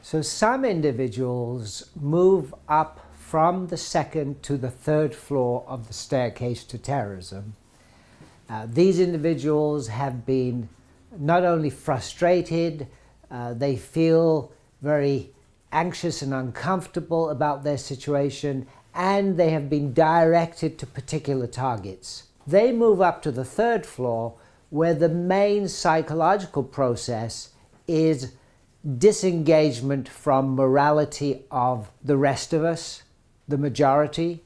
So some individuals move up from the second to the third floor of the staircase to terrorism. These individuals have been not only frustrated, they feel very anxious and uncomfortable about their situation, and they have been directed to particular targets. They move up to the third floor, where the main psychological process is disengagement from morality of the rest of us, the majority,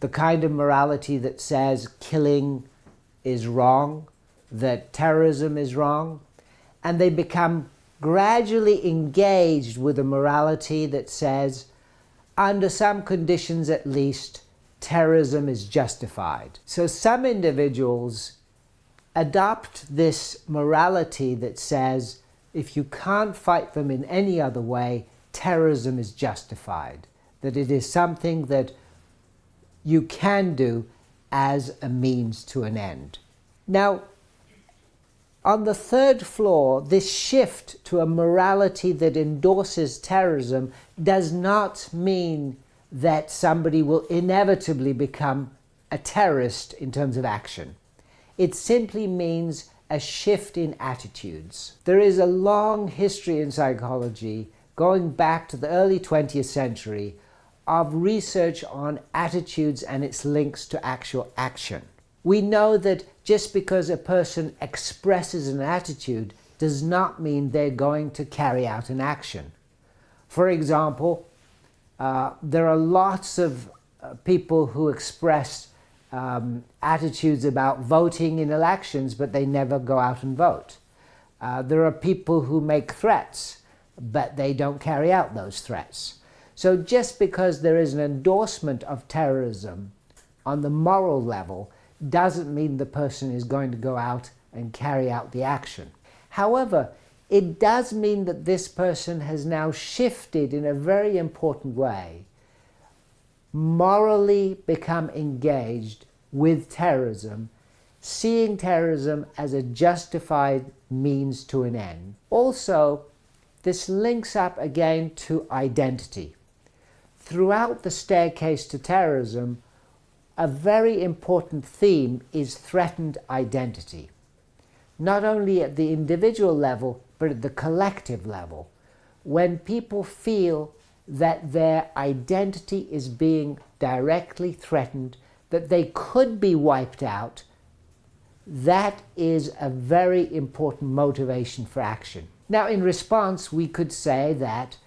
the kind of morality that says killing is wrong, that terrorism is wrong, and they become gradually engaged with a morality that says, under some conditions at least, terrorism is justified. So some individuals adopt this morality that says, if you can't fight them in any other way, terrorism is justified, that it is something that you can do as a means to an end. Now, on the third floor, this shift to a morality that endorses terrorism does not mean that somebody will inevitably become a terrorist in terms of action. It simply means a shift in attitudes. There is a long history in psychology, going back to the early 20th century, of research on attitudes and its links to actual action. We know that just because a person expresses an attitude does not mean they're going to carry out an action. For example, there are lots of people who express attitudes about voting in elections, but they never go out and vote. There are people who make threats, but they don't carry out those threats. So just because there is an endorsement of terrorism on the moral level doesn't mean the person is going to go out and carry out the action. However, it does mean that this person has now shifted in a very important way, morally become engaged with terrorism, seeing terrorism as a justified means to an end. Also, this links up again to identity. Throughout the staircase to terrorism, a very important theme is threatened identity. Not only at the individual level, but at the collective level. When people feel that their identity is being directly threatened, that they could be wiped out, that is a very important motivation for action. Now, in response, we could say that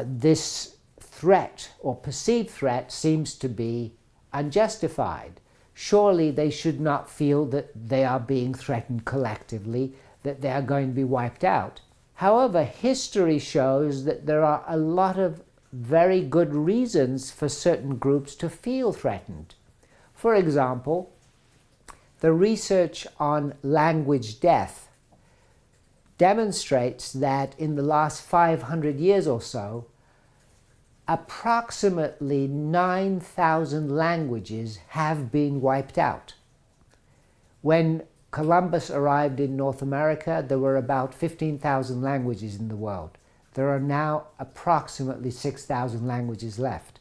this threat or perceived threat seems to be unjustified. Surely they should not feel that they are being threatened collectively, that they are going to be wiped out. However, history shows that there are a lot of very good reasons for certain groups to feel threatened. For example, the research on language death demonstrates that in the last 500 years or so, approximately 9,000 languages have been wiped out. When Columbus arrived in North America, there were about 15,000 languages in the world. There are now approximately 6,000 languages left.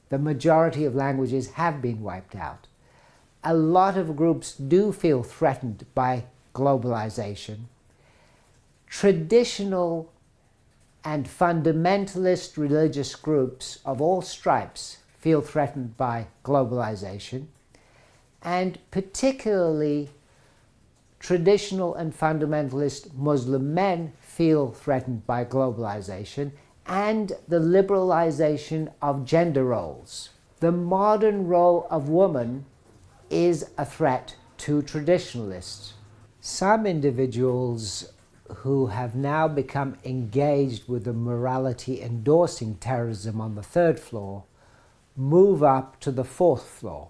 The majority of languages have been wiped out. A lot of groups do feel threatened by globalization. Traditional and fundamentalist religious groups of all stripes feel threatened by globalization, and particularly traditional and fundamentalist Muslim men feel threatened by globalization and the liberalization of gender roles. The modern role of woman is a threat to traditionalists. Some individuals who have now become engaged with the morality endorsing terrorism on the third floor move up to the fourth floor.